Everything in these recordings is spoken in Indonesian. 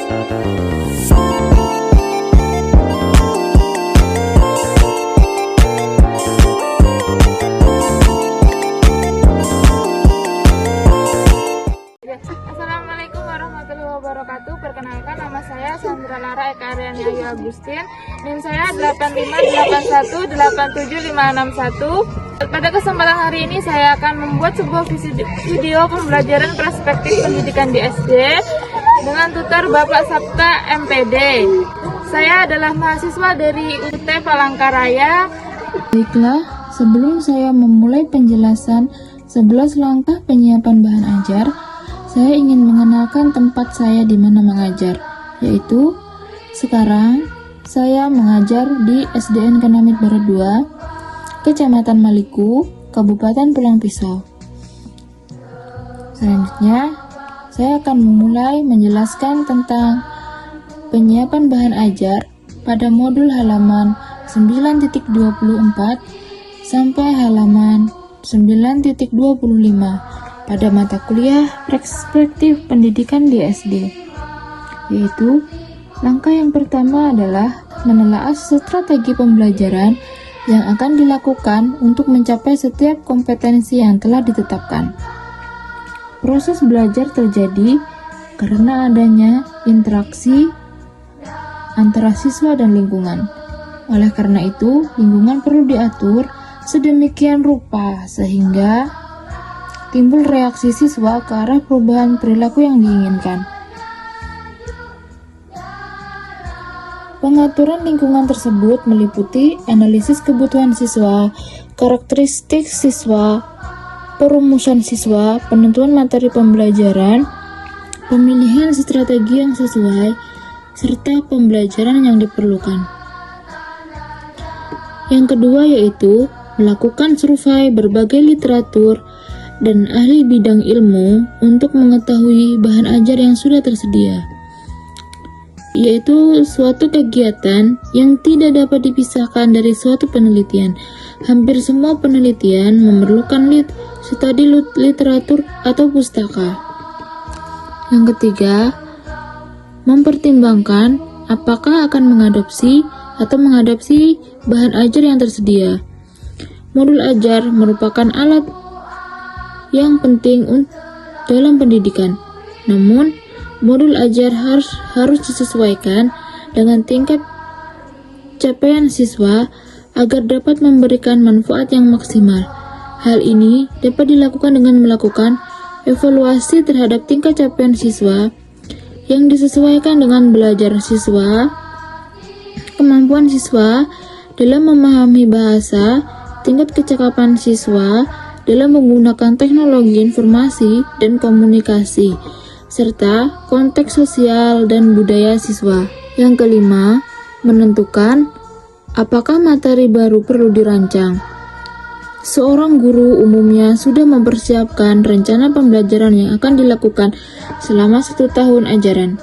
Assalamualaikum warahmatullahi wabarakatuh. Perkenalkan, nama saya Sandra Lara Eka Aryani Ayu Agustin. NIM saya 858175661. Pada kesempatan hari ini saya akan membuat sebuah video pembelajaran perspektif pendidikan di SD dengan tutor Bapak Sapta MPD. Saya adalah mahasiswa dari UT Palangkaraya. Baiklah, sebelum saya memulai penjelasan 11 langkah penyiapan bahan ajar, saya ingin mengenalkan tempat saya di mana mengajar, yaitu sekarang saya mengajar di SDN Kenamit Barat 2, Kecamatan Maliku, Kabupaten Pulang Pisau. Selanjutnya, saya akan memulai menjelaskan tentang penyiapan bahan ajar pada modul halaman 9.24 sampai halaman 9.25 pada mata kuliah perspektif pendidikan di SD, yaitu langkah yang pertama adalah menelaah strategi pembelajaran yang akan dilakukan untuk mencapai setiap kompetensi yang telah ditetapkan. Proses belajar terjadi karena adanya interaksi antara siswa dan lingkungan. Oleh karena itu, lingkungan perlu diatur sedemikian rupa sehingga timbul reaksi siswa ke arah perubahan perilaku yang diinginkan. Pengaturan lingkungan tersebut meliputi analisis kebutuhan siswa, karakteristik siswa, perumusan siswa, penentuan materi pembelajaran, pemilihan strategi yang sesuai, serta pembelajaran yang diperlukan. Yang kedua yaitu melakukan survei berbagai literatur dan ahli bidang ilmu untuk mengetahui bahan ajar yang sudah tersedia, yaitu suatu kegiatan yang tidak dapat dipisahkan dari suatu penelitian. Hampir semua penelitian memerlukan studi literatur atau pustaka. Yang ketiga, mempertimbangkan apakah akan mengadopsi bahan ajar yang tersedia. Modul ajar merupakan alat yang penting dalam pendidikan. Namun, modul ajar harus disesuaikan dengan tingkat capaian siswa agar dapat memberikan manfaat yang maksimal. Hal ini dapat dilakukan dengan melakukan evaluasi terhadap tingkat capaian siswa yang disesuaikan dengan belajar siswa, kemampuan siswa dalam memahami bahasa, tingkat kecakapan siswa dalam menggunakan teknologi informasi dan komunikasi, serta konteks sosial dan budaya siswa. Yang kelima, menentukan apakah materi baru perlu dirancang. Seorang guru umumnya sudah mempersiapkan rencana pembelajaran yang akan dilakukan selama 1 tahun ajaran.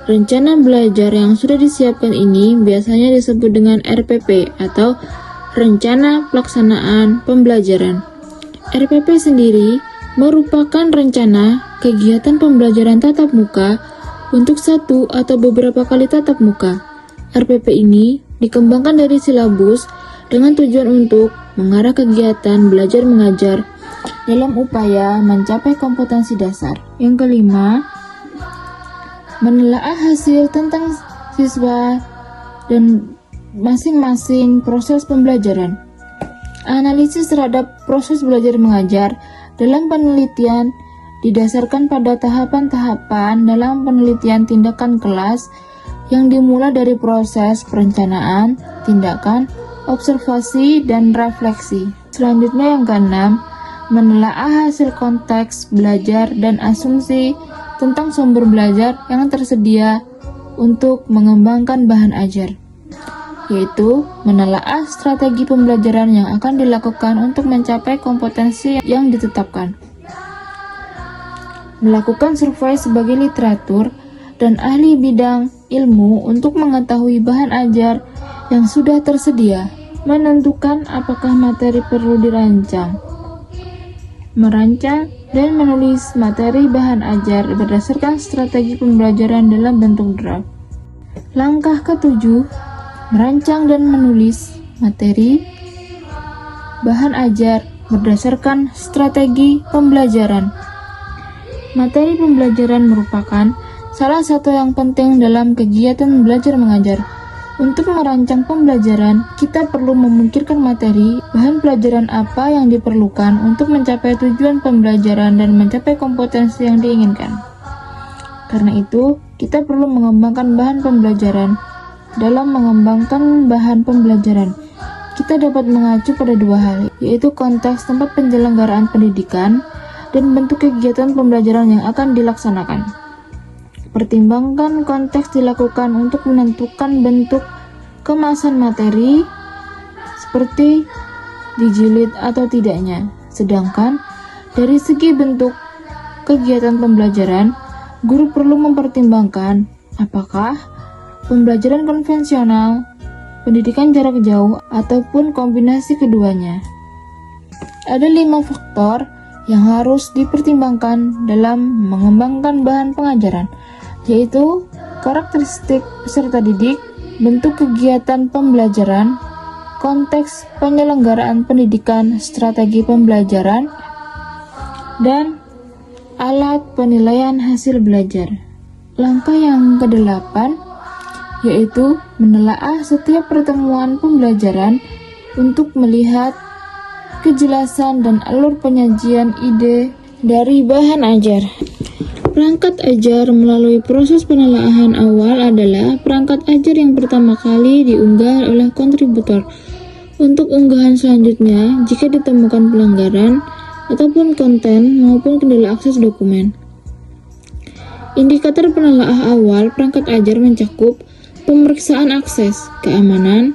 Rencana belajar yang sudah disiapkan ini biasanya disebut dengan RPP atau Rencana Pelaksanaan Pembelajaran. RPP sendiri merupakan rencana kegiatan pembelajaran tatap muka untuk 1 atau beberapa kali tatap muka. RPP ini dikembangkan dari silabus dengan tujuan untuk mengarah kegiatan belajar mengajar dalam upaya mencapai kompetensi dasar. Yang kelima, menelaah hasil tentang siswa dan masing-masing proses pembelajaran. Analisis terhadap proses belajar mengajar dalam penelitian didasarkan pada tahapan-tahapan dalam penelitian tindakan kelas yang dimulai dari proses perencanaan, tindakan, observasi, dan refleksi. Selanjutnya yang keenam, menelaah hasil konteks belajar dan asumsi tentang sumber belajar yang tersedia untuk mengembangkan bahan ajar, yaitu menelaah strategi pembelajaran yang akan dilakukan untuk mencapai kompetensi yang ditetapkan. Melakukan survei sebagai literatur dan ahli bidang ilmu untuk mengetahui bahan ajar yang sudah tersedia. Menentukan apakah materi perlu dirancang. Merancang dan menulis materi bahan ajar berdasarkan strategi pembelajaran dalam bentuk draft. Langkah ketujuh, merancang dan menulis materi bahan ajar berdasarkan strategi pembelajaran. Materi pembelajaran merupakan salah satu yang penting dalam kegiatan belajar mengajar. Untuk merancang pembelajaran, kita perlu memikirkan materi, bahan pelajaran apa yang diperlukan untuk mencapai tujuan pembelajaran dan mencapai kompetensi yang diinginkan. Karena itu, kita perlu mengembangkan bahan pembelajaran. Dalam mengembangkan bahan pembelajaran, kita dapat mengacu pada dua hal, yaitu konteks tempat penyelenggaraan pendidikan dan bentuk kegiatan pembelajaran yang akan dilaksanakan. Pertimbangkan konteks dilakukan untuk menentukan bentuk kemasan materi seperti dijilid atau tidaknya. Sedangkan dari segi bentuk kegiatan pembelajaran, guru perlu mempertimbangkan apakah pembelajaran konvensional, pendidikan jarak jauh, ataupun kombinasi keduanya. Ada 5 faktor yang harus dipertimbangkan dalam mengembangkan bahan pengajaran, yaitu karakteristik peserta didik, bentuk kegiatan pembelajaran, konteks penyelenggaraan pendidikan, strategi pembelajaran, dan alat penilaian hasil belajar. Langkah yang ke-8 yaitu menelaah setiap pertemuan pembelajaran untuk melihat kejelasan dan alur penyajian ide dari bahan ajar. Perangkat ajar melalui proses penelaahan awal adalah perangkat ajar yang pertama kali diunggah oleh kontributor. Untuk unggahan selanjutnya, jika ditemukan pelanggaran ataupun konten maupun kendala akses dokumen. Indikator penelaah awal perangkat ajar mencakup pemeriksaan akses, keamanan,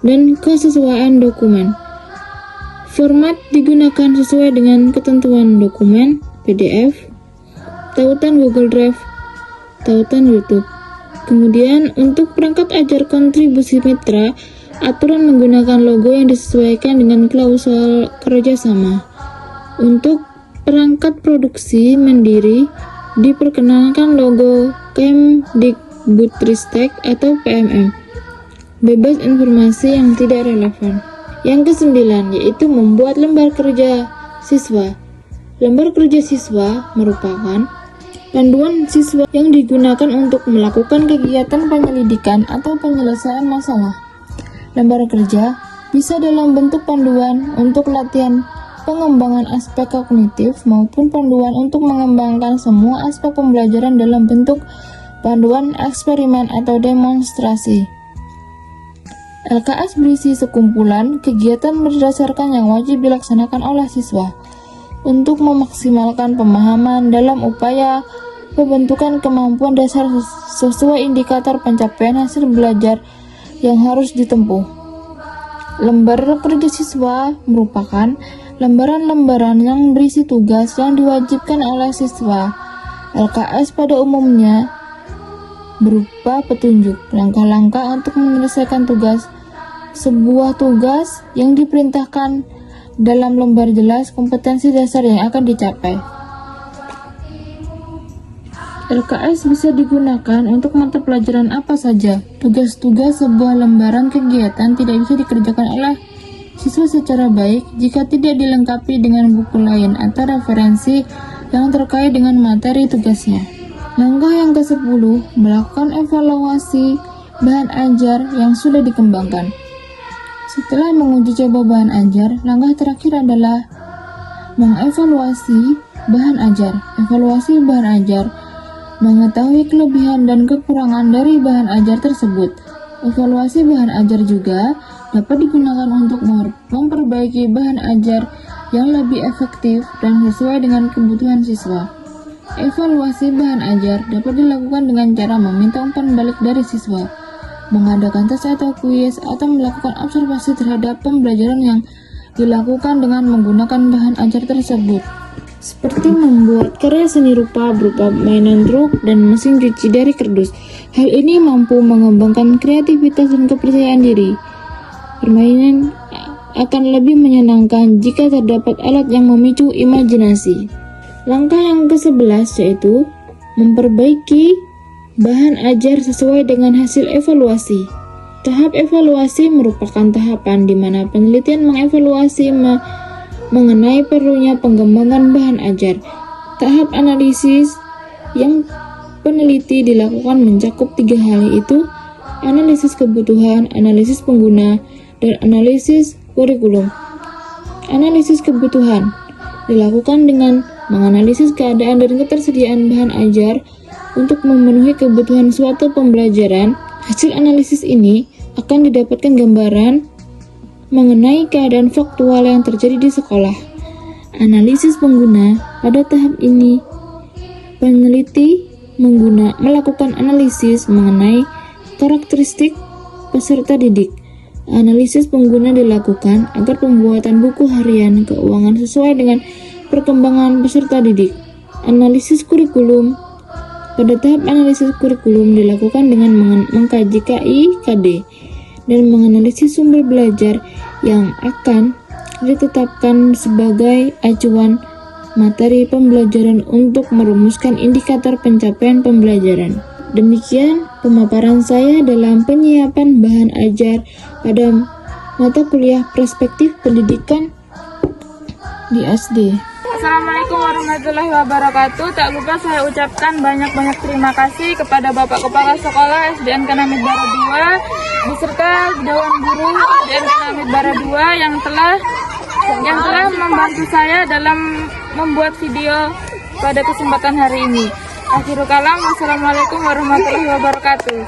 dan kesesuaian dokumen. Format digunakan sesuai dengan ketentuan dokumen, PDF, tautan Google Drive, tautan YouTube. Kemudian untuk perangkat ajar kontribusi mitra, aturan menggunakan logo yang disesuaikan dengan klausul kerjasama. Untuk perangkat produksi mandiri, diperkenalkan logo Kemdikbudristek atau PMM. Bebas informasi yang tidak relevan. Yang ke-9 yaitu membuat lembar kerja siswa. Lembar kerja siswa merupakan panduan siswa yang digunakan untuk melakukan kegiatan penyelidikan atau penyelesaian masalah. Lembar kerja bisa dalam bentuk panduan untuk latihan pengembangan aspek kognitif maupun panduan untuk mengembangkan semua aspek pembelajaran dalam bentuk panduan eksperimen atau demonstrasi. LKS berisi sekumpulan kegiatan berdasarkan yang wajib dilaksanakan oleh siswa untuk memaksimalkan pemahaman dalam upaya pembentukan kemampuan dasar sesuai indikator pencapaian hasil belajar yang harus ditempuh. Lembar kerja siswa merupakan lembaran-lembaran yang berisi tugas yang diwajibkan oleh siswa. LKS pada umumnya berupa petunjuk langkah-langkah untuk menyelesaikan tugas. Sebuah tugas yang diperintahkan dalam lembar jelas kompetensi dasar yang akan dicapai. LKS bisa digunakan untuk mata pelajaran apa saja. Tugas-tugas sebuah lembaran kegiatan tidak bisa dikerjakan oleh siswa secara baik jika tidak dilengkapi dengan buku lain atau referensi yang terkait dengan materi tugasnya. Langkah yang ke-10, melakukan evaluasi bahan ajar yang sudah dikembangkan. Setelah menguji coba bahan ajar, langkah terakhir adalah mengevaluasi bahan ajar. Evaluasi bahan ajar mengetahui kelebihan dan kekurangan dari bahan ajar tersebut. Evaluasi bahan ajar juga dapat digunakan untuk memperbaiki bahan ajar yang lebih efektif dan sesuai dengan kebutuhan siswa. Evaluasi bahan ajar dapat dilakukan dengan cara meminta umpan balik dari siswa, mengadakan tes atau kuis, atau melakukan observasi terhadap pembelajaran yang dilakukan dengan menggunakan bahan ajar tersebut. Seperti membuat karya seni rupa berupa mainan truk dan mesin cuci dari kardus. Hal ini mampu mengembangkan kreativitas dan kepercayaan diri. akan lebih menyenangkan jika terdapat alat yang memicu imajinasi. Langkah yang ke-11 yaitu memperbaiki bahan ajar sesuai dengan hasil evaluasi. Tahap evaluasi merupakan tahapan di mana penelitian mengevaluasi mengenai perlunya pengembangan bahan ajar. Tahap analisis yang peneliti dilakukan mencakup 3 hal, yaitu analisis kebutuhan, analisis pengguna, dan analisis kurikulum. Analisis kebutuhan dilakukan dengan menganalisis keadaan dan ketersediaan bahan ajar untuk memenuhi kebutuhan suatu pembelajaran. Hasil analisis ini akan didapatkan gambaran mengenai keadaan faktual yang terjadi di sekolah. Analisis pengguna. Pada tahap ini, peneliti melakukan analisis mengenai karakteristik peserta didik. Analisis pengguna dilakukan agar pembuatan buku harian keuangan sesuai dengan perkembangan peserta didik. Analisis kurikulum. Pada tahap analisis kurikulum dilakukan dengan mengkaji KI/KD dan menganalisis sumber belajar yang akan ditetapkan sebagai acuan materi pembelajaran untuk merumuskan indikator pencapaian pembelajaran. Demikian pemaparan saya dalam penyiapan bahan ajar pada mata kuliah perspektif pendidikan di SD. Assalamualaikum warahmatullahi wabarakatuh. Tak lupa saya ucapkan banyak-banyak terima kasih kepada Bapak Kepala Sekolah SDN Kanamit Bara 2 beserta Dewan Guru SDN Kanamit Bara 2 yang telah membantu saya dalam membuat video pada kesempatan hari ini. Akhirul kalam, wassalamualaikum warahmatullahi wabarakatuh.